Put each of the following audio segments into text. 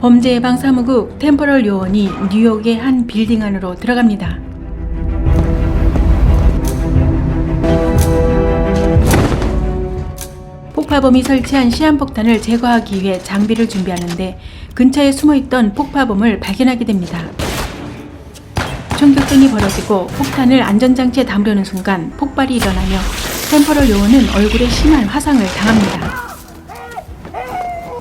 범죄예방 사무국 템퍼럴 요원이 뉴욕의 한 빌딩 안으로 들어갑니다. 폭파범이 설치한 시한폭탄을 제거하기 위해 장비를 준비하는데 근처에 숨어있던 폭파범을 발견하게 됩니다. 총격전이 벌어지고 폭탄을 안전장치에 담으려는 순간 폭발이 일어나며 템퍼럴 요원은 얼굴에 심한 화상을 당합니다.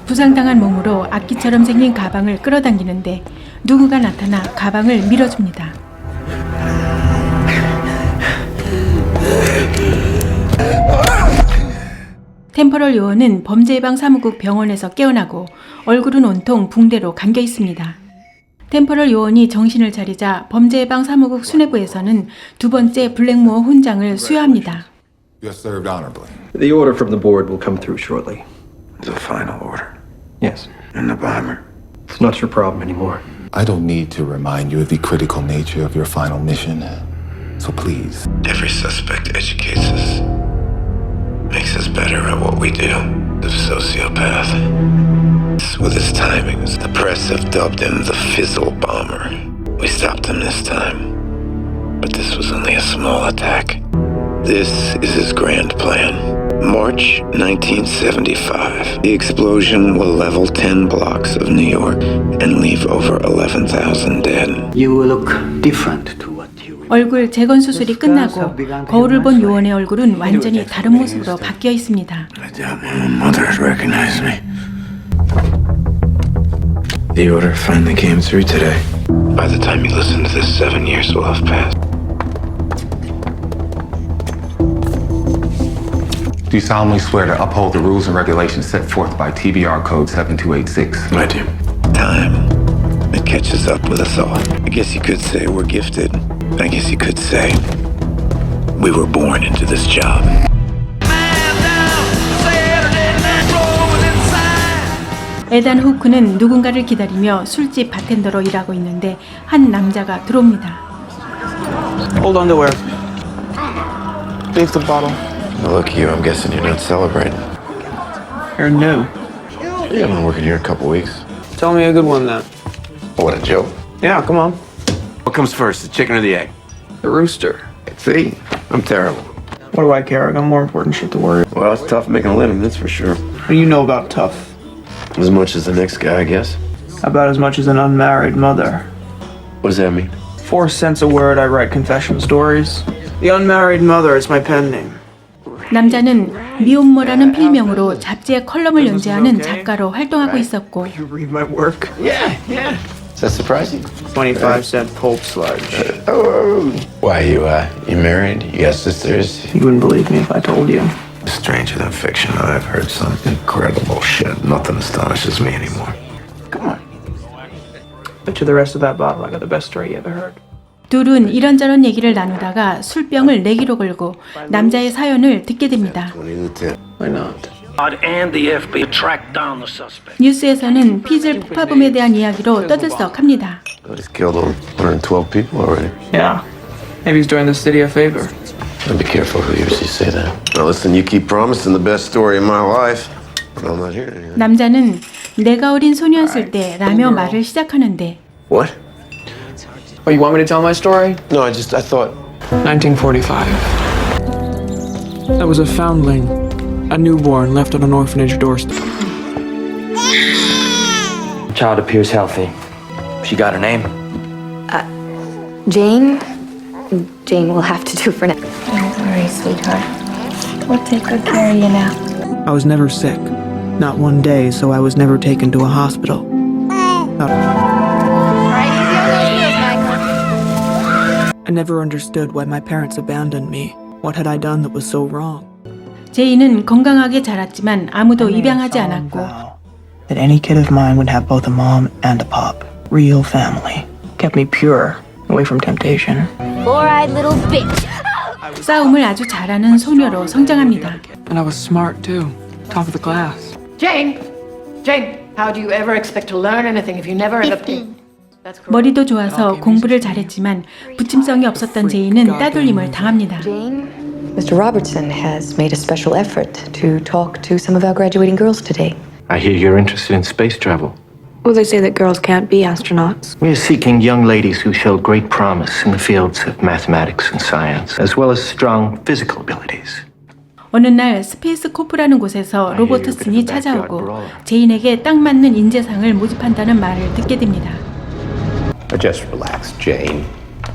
부상당한 몸으로 악기처럼 생긴 가방을 끌어당기는데 누구가 나타나 가방을 밀어줍니다. 템퍼럴 요원은 범죄예방 사무국 병원에서 깨어나고 얼굴은 온통 붕대로 감겨 있습니다. 템퍼럴 요원이 정신을 차리자 범죄예방 사무국 수뇌부에서는 두 번째 블랙모어 훈장을 수여합니다. You have served honorably. The order from the board will come through shortly. The final order. Yes. And the bomber. It's not your problem anymore. I don't need to remind you of the critical nature of your final mission, so please. Every suspect educates us. Makes us better at what we do. The sociopath. With his timings, the press have dubbed him the Fizzle Bomber. We stopped him this time. But this was only a small attack. This is his grand plan. March 1975. The explosion will level 10 blocks of New York and leave over 11,000 dead. You will look different to what you 얼굴 재건 수술이 끝나고 거울을 본 요원의 얼굴은 완전히 다른 모습으로 바뀌어 있습니다. I doubt my own mother has recognized me. The order finally came through today. By the time you listen to this, 7 years will have passed. Do you solemnly swear to uphold the rules and regulations set forth by TBR Code 7286? I do. Time. It catches up with us all. I guess you could say we're gifted. I guess you could say we were born into this job. 에단 후크는 누군가를 기다리며 술집 바텐더로 일하고 있는데 한 남자가 들어옵니다. Old underwear. Leave the bottle. Look, you, I'm guessing you're not celebrating. You're new. Yeah, I've been working here a couple weeks. Tell me a good one then. What a joke. Yeah, come on. What comes first, the chicken or the egg? The rooster. See, I'm terrible. What do I care? I got more important shit to worry about. Well, it's tough making a living, that's for sure. What do you know about tough? As much as the next guy, I guess. About as much as an unmarried mother. What does that mean? 4 cents a word, I write confession stories. The unmarried mother is my pen name. 남자는 미혼모라는 필명으로 잡지에 컬럼을 연재하는 작가로 활동하고 있었고 You read my work? Yeah. Is that surprising? 25-cent pulp sludge. Oh. Why, you married? You got sisters? You wouldn't believe me if I told you. Stranger than fiction, I've heard some incredible shit. Nothing astonishes me anymore. Come on. Bet you the rest of that bottle I got the best story you ever heard. 둘은 이런저런 얘기를 나누다가 술병을 내기로 걸고 남자의 사연을 듣게 됩니다. 20 to 10. Why not? And the FBI tracked down the suspect. 뉴스에서는 피즐 폭파범에 대한 이야기로 떠들썩합니다. He's killed 112 people already. Yeah. Maybe he's doing the city a favor. I'd be careful who hears you say that. Now listen, you keep promising the best story of my life, but I'm not hearing anything. 남자는 내가 어린 소녀였을 때 라며 말을 시작하는데 What? Oh, you want me to tell my story? No, I thought. 1945. I was a foundling, a newborn left on an orphanage doorstep. The child appears healthy. She got her name? Jane? Jane will have to do for now. Don't worry, sweetheart. We'll take good care of you now. I was never sick. Not one day, so I was never taken to a hospital. I never understood why my parents abandoned me. What had I done that was so wrong? 제이는 건강하게 자랐지만 아무도 입양하지 않았고 That any kid of mine would have both a mom and a pop. Real family. Kept me pure, away from temptation. Four-eyed little bitch. 싸움을 아주 잘하는 소녀로 성장합니다. And I was smart too. Top of the class. Jane, how do you ever expect to learn anything if you never end up? 머리도 좋아서 공부를 잘했지만 부침성이 없었던 제이는 따돌림을 당합니다. Jane, Mr. Robertson has made a special effort to talk to some of our graduating girls today. I hear you're interested in space travel. Well, they say that girls can't be astronauts. We are seeking young ladies who show great promise in the fields of mathematics and science, as well as strong physical abilities. 어느 날 스페이스 코프라는 곳에서 로버트슨이 찾아오고 제인에게 딱 맞는 인재상을 모집한다는 말을 듣게 됩니다. Just relax, Jane.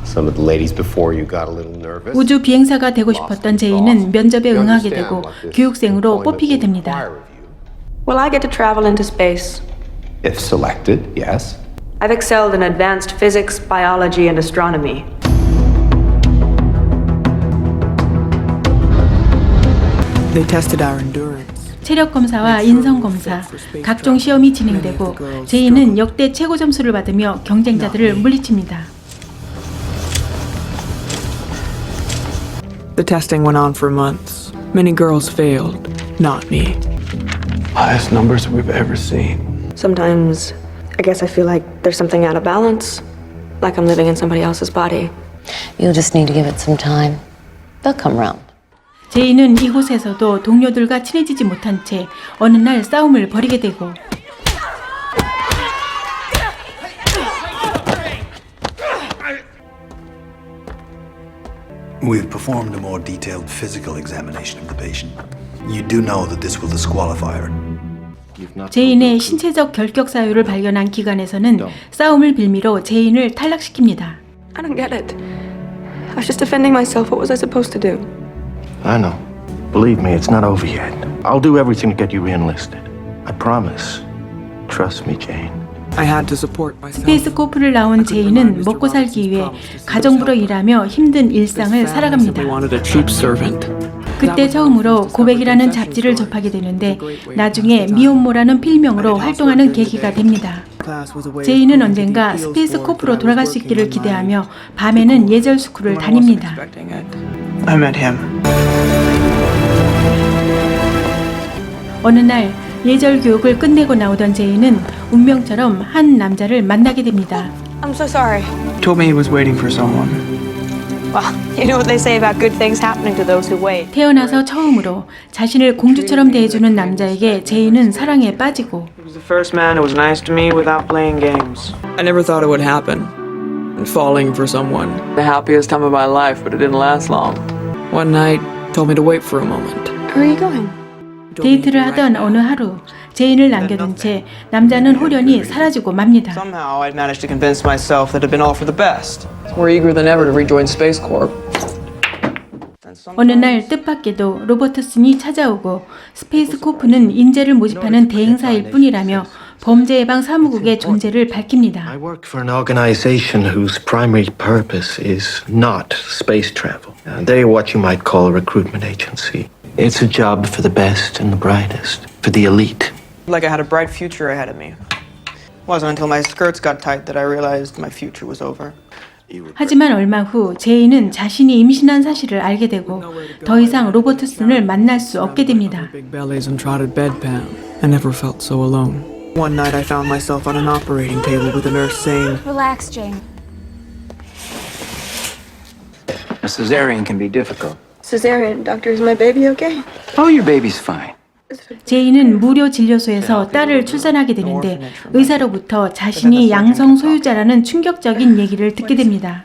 Some of the ladies before you got a little nervous. 우주 비행사가 되고 싶었던 제인은 면접에 응하게 되고 교육생으로 뽑히게 됩니다. Will I get to travel into space? If selected, yes. I've excelled in advanced physics, biology, and astronomy. They tested our endurance. 체력 검사와 인성 검사, 각종 시험이 진행되고 제인은 역대 최고 점수를 받으며 경쟁자들을 물리칩니다. The testing went on for months. Many girls failed, not me. Highest numbers we've ever seen. Sometimes, I guess I feel like there's something out of balance, like I'm living in somebody else's body. You'll just need to give it some time. They'll come round. 제인은 이곳에서도 동료들과 친해지지 못한 채 어느 날 싸움을 벌이게 되고 We've performed a more detailed physical examination of the patient. You do know that this will disqualify her. 제인의 신체적 결격 사유를 발견한 기관에서는 싸움을 빌미로 제인을 탈락시킵니다. I don't get it. I was just defending myself. What was I supposed to do? I know. Believe me, it's not over yet. I'll do everything to get you re-enlisted. I promise. Trust me, Jane. I had to support myself. 스페이스 코프를 나온 제인은 먹고 살기 위해 가정부로 일하며 힘든 일상을 살아갑니다. Wanted a cheap servant. 그때 처음으로 고백이라는 잡지를 접하게 되는데 나중에 미혼모라는 필명으로 활동하는 계기가 됩니다. 제인은 언젠가 스페이스 코프로 돌아갈 수 있기를 기대하며 밤에는 예절 스쿨을 다닙니다. I met him. 어느 날 예절 교육을 끝내고 나오던 제인은 운명처럼 한 남자를 만나게 됩니다. I'm so sorry. He told me he was waiting for someone. Well, you know what they say about good things happening to those who wait. 태어나서 처음으로 자신을 공주처럼 대해주는 남자에게 제인은 사랑에 빠지고 He was the first man who was nice to me without playing games. I never thought it would happen. Falling for someone. The happiest time of my life, but it didn't last long. One night, told me to wait for a moment. Where are you going? 데이트를 하던 어느 하루 제인을 남겨둔 채 남자는 홀연히 사라지고 맙니다. Somehow I'd managed to convince myself that it had been all for the best. More eager than ever to rejoin Space Corp. 어느 날 뜻밖에도 로버트슨이 찾아오고 스페이스 코프는 인재를 모집하는 대행사일 뿐이라며 범죄 예방 사무국의 존재를 밝힙니다. I work for an organization whose primary purpose is not space travel. They're what you might call a recruitment agency. It's a job for the best and the brightest, for the elite. Like I had a bright future ahead of me. It wasn't until my skirts got tight that I realized my future was over. 하지만 얼마 후 제인은 자신이 임신한 사실을 알게 되고 더 이상 로버트슨을 만날 수 없게 됩니다. Big bellies and trotted bedpan. I never felt so alone. One night I found myself on an operating table with a nurse saying, Relax, Jane. A cesarean can be difficult. Cesarean, doctor, is my baby okay? Oh, your baby's fine. 제인은 무료 진료소에서 딸을 출산하게 되는데 의사로부터 자신이 양성 소유자라는 충격적인 얘기를 듣게 됩니다.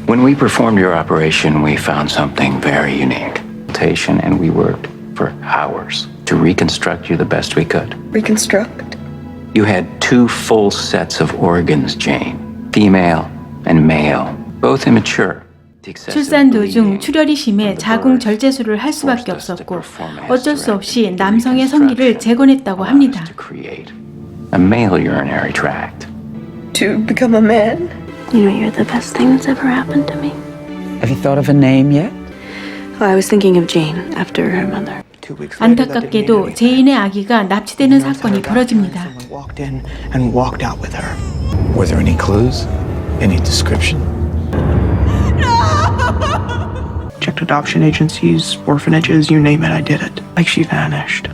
When we performed your operation, we found something very unique. And we worked for hours to reconstruct you the best we could. Reconstruct? You had 2 full sets of organs, Jane. Female and male, both immature. 출산 도중 출혈이 심해 자궁 절제술을 할 수밖에 없었고 어쩔 수 없이 남성의 성기를 재건했다고 합니다. A male urinary tract. To become a man? You know, you're the best thing that's ever happened to me. Have you thought of a name yet? Well, I was thinking of Jane after her mother. 안타깝게도 제인의 아기가 납치되는 사건이 벌어집니다. Walked in and walked out with her. Were there any clues? Any description? Checked adoption agencies, orphanages, you name it, I did it. Like she vanished.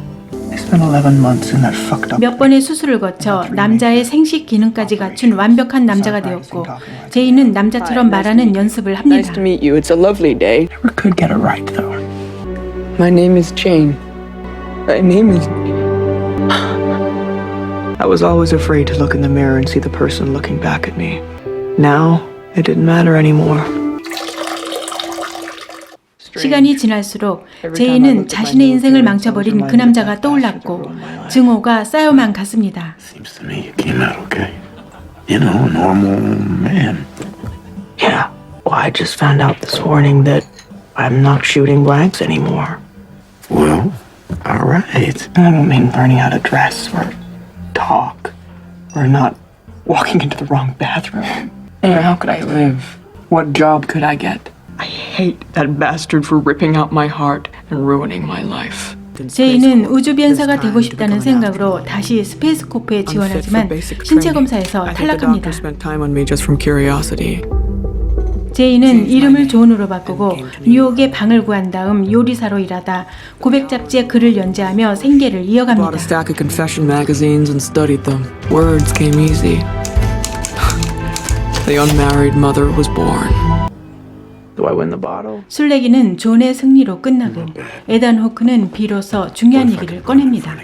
I spent 11 months in that fucked up. 몇 번의 수술을 거쳐 남자의 생식 기능까지 갖춘 완벽한 남자가 되었고 제인은 남자처럼 말하는 연습을 합니다. Nice to meet you. It's a lovely day. Never could get it right though. My name is Jane. My name is I was always afraid to look in the mirror and see the person looking back at me. Now, it didn't matter anymore. 시간이 지날수록 제이는 자신의 인생을 망쳐버린 그 남자가 떠올랐고 증오가 쌓여만 갔습니다. Seems to me you came out okay. You know, a normal man. Yeah. Well, I just found out this morning that I'm not shooting blanks anymore. Well, all right. And I don't mean learning how to dress or talk or not walking into the wrong bathroom. And how could I live? What job could I get? I hate that bastard for ripping out my heart and ruining my life. 제이는 우주 비행사가 되고 싶다는 생각으로 다시 스페이스코프에 지원하지만 신체 검사에서 탈락합니다. 제이는 이름을 존으로 바꾸고 뉴욕에 방을 구한 다음 요리사로 일하다 고백 잡지에 글을 연재하며 생계를 이어갑니다. Bought a stack of confession magazines and studied them. Words came easy. The unmarried mother was born. Do I win the bottle? 술래기는 존의 승리로 끝나고 에단 호크는 비로소 중요한 얘기를 꺼냅니다.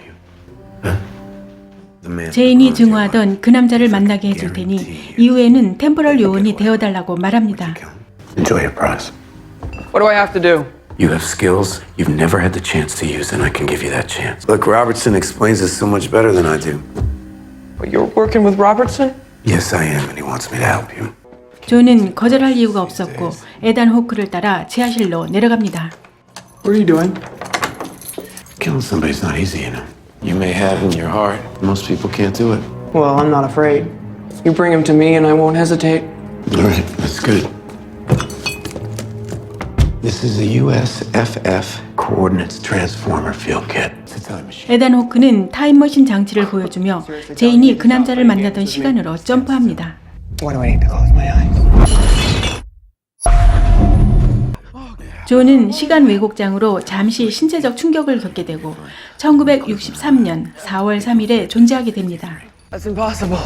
제인이 증오하던 그 남자를 만나게 해줄 테니 이후에는 템포럴 요원이 되어달라고 말합니다. Enjoy your prize. What do I have to do? You have skills you've never had the chance to use, and I can give you that chance. Look, Robertson explains this so much better than I do. But you're working with Robertson? Yes, I am, and he wants me to help you. 존은 거절할 이유가 없었고 에단 호크를 따라 지하실로 내려갑니다. What are you doing? Killing somebody's not easy, you know. You may have in your heart. Most people can't do it. Well, I'm not afraid. You bring him to me and I won't hesitate. All right, that's good. This is a USFF Coordinates Transformer Field Kit. It's a time machine. 에단 호크는 타임머신 장치를 보여주며 제인이 그 남자를 만나던 시간으로 점프합니다. Why do I need to close my eyes? 존은 시간 왜곡장으로 잠시 신체적 충격을 겪게 되고 1963년 4월 3일에 존재하게 됩니다. That's impossible.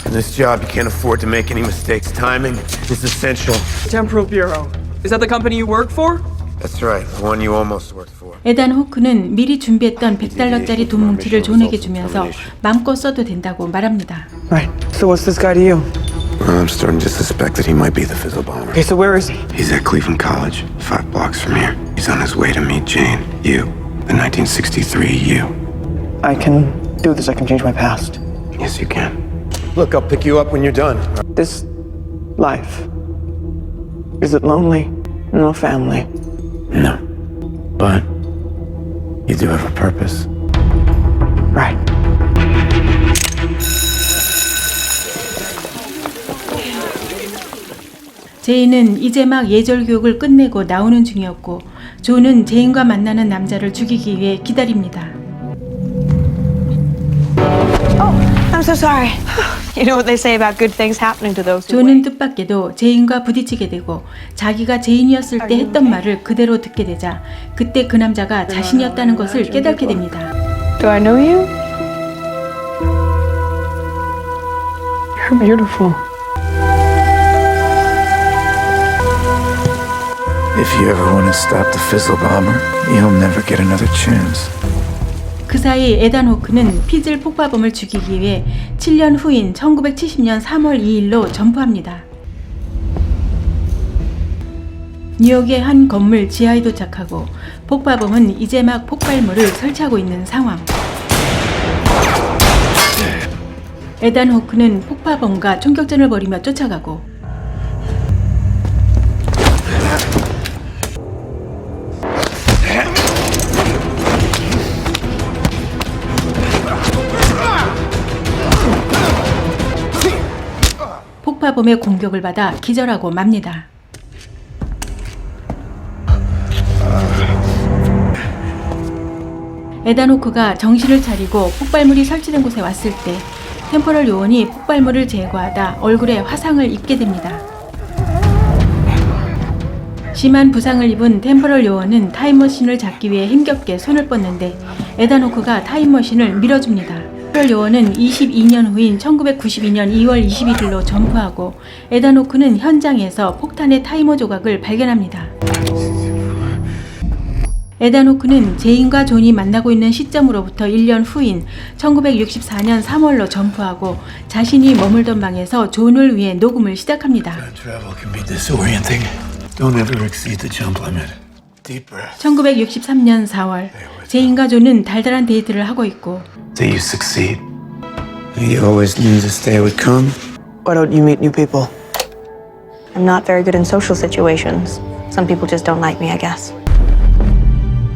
In this job, you can't afford to make any mistakes. Timing is essential. Temporal Bureau. Is that the company you work for? That's right, the one you almost worked for. 에단 호크는 미리 준비했던 $100짜리 돈 뭉치를 존에게 주면서 마음껏 써도 된다고 말합니다. Right. So what's this guy to you? Well, I'm starting to suspect that he might be the Fizzle Bomber. Okay, so where is he? He's at Cleveland College, 5 blocks from here. He's on his way to meet Jane, you, the 1963 you. I can do this. I can change my past. Yes, you can. Look, I'll pick you up when you're done. This life, is it lonely? No family. No. But you do have a purpose. Right. 제인은 이제 막 예절 교육을 끝내고 나오는 중이었고 존은 제인과 만나는 남자를 죽이기 위해 기다립니다. I'm so sorry. You know what they say about good things happening to those who 존은 wait. 뜻밖에도 제인과 부딪히게 되고 자기가 제인이었을 때 했던 말을 그대로 듣게 되자 그때 그 남자가 자신이었다는 것을 깨닫게 됩니다. Do I know you? You're beautiful. If you ever want to stop the Fizzle Bomber, you'll never get another chance. 그 사이 에단 호크는 피즐 폭파범을 죽이기 위해 7년 후인 1970년 3월 2일로 점프합니다. 뉴욕의 한 건물 지하에 도착하고 폭파범은 이제 막 폭발물을 설치하고 있는 상황. 에단 호크는 폭파범과 총격전을 벌이며 쫓아가고 폭파범의 공격을 받아 기절하고 맙니다. 에단 호크가 정신을 차리고 폭발물이 설치된 곳에 왔을 때 템포럴 요원이 폭발물을 제거하다 얼굴에 화상을 입게 됩니다. 심한 부상을 입은 템포럴 요원은 타임머신을 잡기 위해 힘겹게 손을 뻗는데 에단 호크가 타임머신을 밀어줍니다. 템포럴 요원은 22년 후인 1992년 2월 21일로 점프하고 에단 호크는 현장에서 폭탄의 타이머 조각을 발견합니다. 에단 호크는 제인과 존이 만나고 있는 시점으로부터 1년 후인 1964년 3월로 점프하고 자신이 머물던 방에서 존을 위해 녹음을 시작합니다. 1963년 4월, 제인과 존은 달달한 데이트를 하고 있고 Do you succeed? You always knew this day would come. Why don't you meet new people? I'm not very good in social situations. Some people just don't like me, I guess.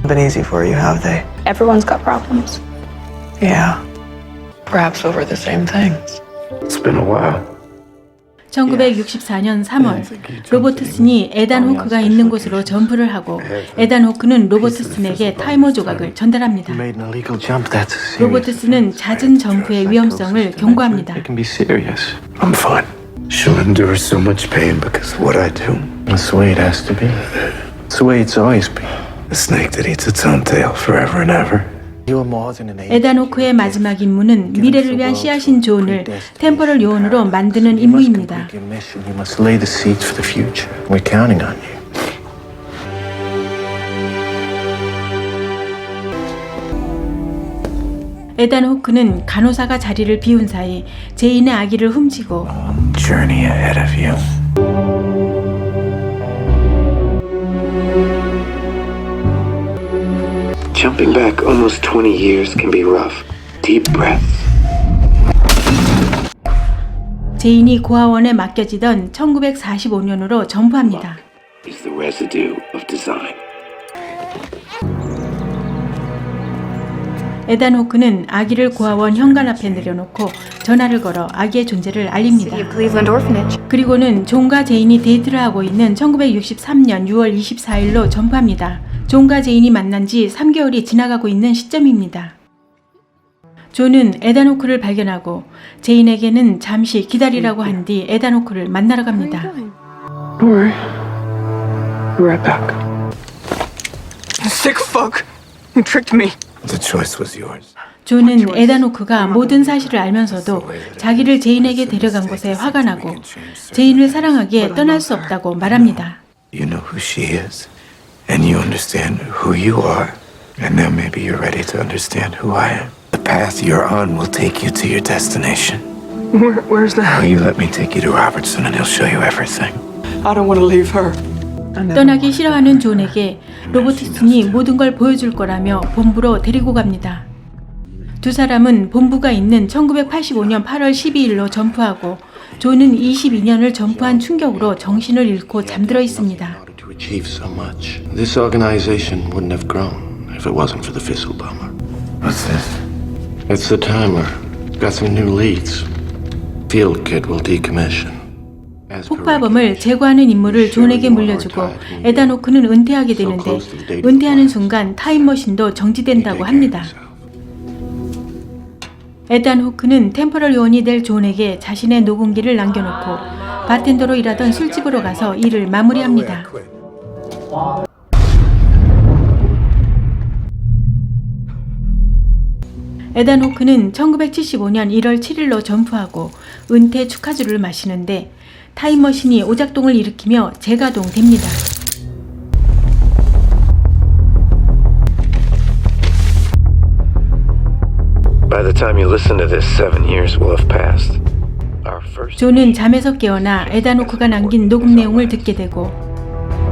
Been easy for you, have they? Everyone's got problems. Yeah. Perhaps over the same things. It's been a while. 1964년 3월, 로버트슨이 에단 호크가 있는 곳으로 점프를 하고 에단 호크는 로버트슨에게 타이머 조각을 전달합니다. You made an illegal jump. That's serious. 로버트슨은 낮은 점프의 위험성을 경고합니다. It can be serious. I'm fine. She'll endure so much pain because of what I do. That's the way it has to be. It's the way it's always been. The snake that eats its own tail forever and ever. You are more than an angel. 에단 호크의 마지막 임무는 미래를 위한 씨앗인 존을 템포럴 요원으로 만드는 임무입니다. Your mission. You must lay the seeds for the future. We're counting on you. 에단 호크는 간호사가 자리를 비운 사이 제인의 아기를 훔치고 Journey ahead of you. Jumping back almost 20 years can be rough. Deep breaths. 제인이 고아원에 맡겨지던 1945년으로 점프합니다. Is the residue of design. 에단 호크는 아기를 고아원 현관 앞에 내려놓고 전화를 걸어 아기의 존재를 알립니다. Cleveland Orphanage. 그리고는 존과 제인이 데이트를 하고 있는 1963년 6월 24일로 점프합니다. 존과 제인이 만난 지 3개월이 지나가고 있는 시점입니다. 존은 에단 호크를 발견하고 제인에게는 잠시 기다리라고 한 뒤 에단 호크를 만나러 갑니다. Don't worry. Be right back. Sick fuck. You tricked me. The choice was yours. 존은 에단 호크가 모든 사실을 알면서도 자기를 제인에게 데려간 것에 화가 나고 제인을 사랑하기에 떠날 수 없다고 말합니다. You know who she is, and you understand who you are, and now maybe you're ready to understand who I am. The path you're on will take you to your destination. Where's that? Will you let me take you to Robertson, and he'll show you everything? I don't want to leave her. 떠나기 싫어하는 존에게 로버트슨이 모든 걸 보여줄 거라며 본부로 데리고 갑니다. 두 사람은 본부가 있는 1985년 8월 12일로 점프하고 존은 22년을 점프한 충격으로 정신을 잃고 잠들어 있습니다. To achieve so much. This organization wouldn't have grown if it wasn't for the Fizzle bomber. What's this? It's the timer. Got some new leads. Field kit will decommission. 폭파범을 제거하는 임무를 존에게 물려주고 에단 호크는 은퇴하게 되는데 은퇴하는 순간 타임머신도 정지된다고 합니다. 에단 호크는 템포럴 요원이 될 존에게 자신의 녹음기를 남겨놓고 바텐더로 일하던 술집으로 가서 일을 마무리합니다. 에단 호크는 1975년 1월 7일로 점프하고 은퇴 축하주를 마시는데 타임머신이 오작동을 일으키며 재가동됩니다. By the time you listen to this, 7 years will have passed. Our first 존은 잠에서 깨어나 에단 호크가 남긴 녹음 내용을 듣게 되고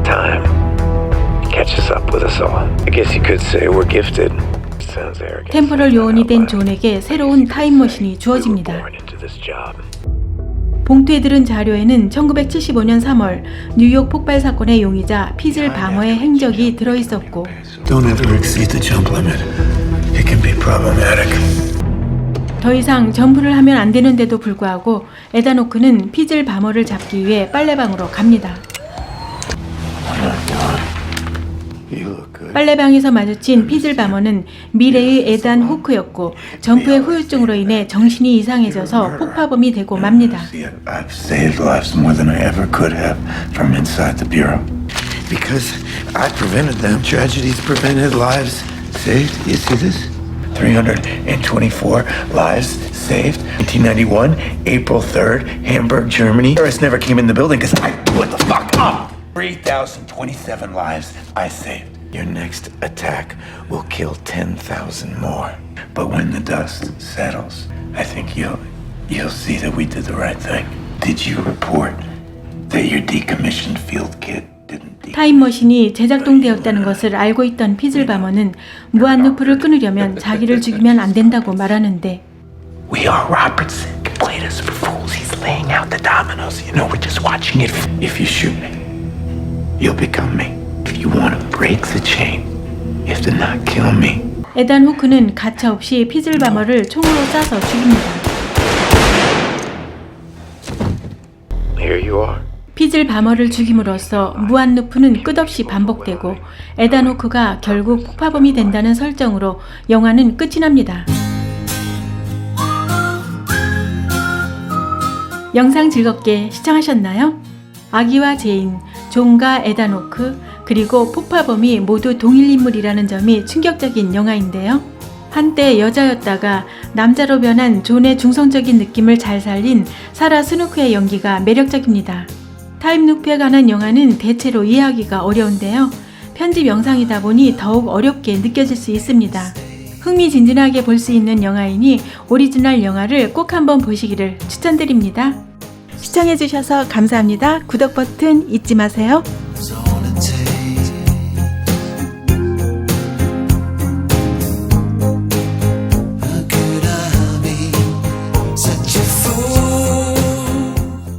time catches up with us all. I guess you could say we're gifted. Sounds arrogant. 템포럴 요원이 된 존에게 새로운 타임머신이 주어집니다. Born into this job. 봉투에 들은 자료에는 1975년 3월 뉴욕 폭발 사건의 용의자 피즐 바머의 행적이 들어있었고 Don't ever exceed the jump limit. It can be problematic. 더 이상 점프를 하면 안 되는데도 불구하고 에단 호크는 피즐 바머를 잡기 위해 빨래방으로 갑니다. 빨래방에서 마주친 피즐 바머는 미래의 에단 호크였고 점프의 후유증으로 인해 정신이 이상해져서 폭파범이 되고 맙니다. I've saved lives more than I ever could have from inside the bureau. Because I prevented them. Tragedies prevented, lives saved. You see this? 324 lives saved. 1991, April 3rd, Hamburg, Germany. Terrorists never came in the building because I blew it the fuck up. 3,027 lives I saved. Your next attack will kill 10,000 more. But when the dust settles, I think you'll see that we did the right thing. Did you report that your decommissioned field kit didn't 타임머신이 재작동되었다는 것을 알고 있던 피즐바머는 무한루프를 끊으려면 자기를 죽이면 안 된다고 말하는데 We are Robertson. Played us for fools. He's laying out the dominoes. You know, we're just watching it. If you shoot me, you'll become me. If you want to break the chain, you have to not kill me. 에단 후크는 가차없이 피즐바머를 총으로 쏴서 죽입니다. Here you are. 피즐바머를 죽임으로써 무한루프는 끝없이 반복되고 에단 후크가 결국 폭파범이 된다는 설정으로 영화는 끝이 납니다. 영상 즐겁게 시청하셨나요? 아기와 제인, 존과 에단 후크, 그리고 폭파범이 모두 동일 인물이라는 점이 충격적인 영화인데요. 한때 여자였다가 남자로 변한 존의 중성적인 느낌을 잘 살린 사라 스누크의 연기가 매력적입니다. 타임루프에 관한 영화는 대체로 이해하기가 어려운데요. 편집 영상이다 보니 더욱 어렵게 느껴질 수 있습니다. 흥미진진하게 볼 수 있는 영화이니 오리지널 영화를 꼭 한번 보시기를 추천드립니다. 시청해주셔서 감사합니다. 구독 버튼 잊지 마세요.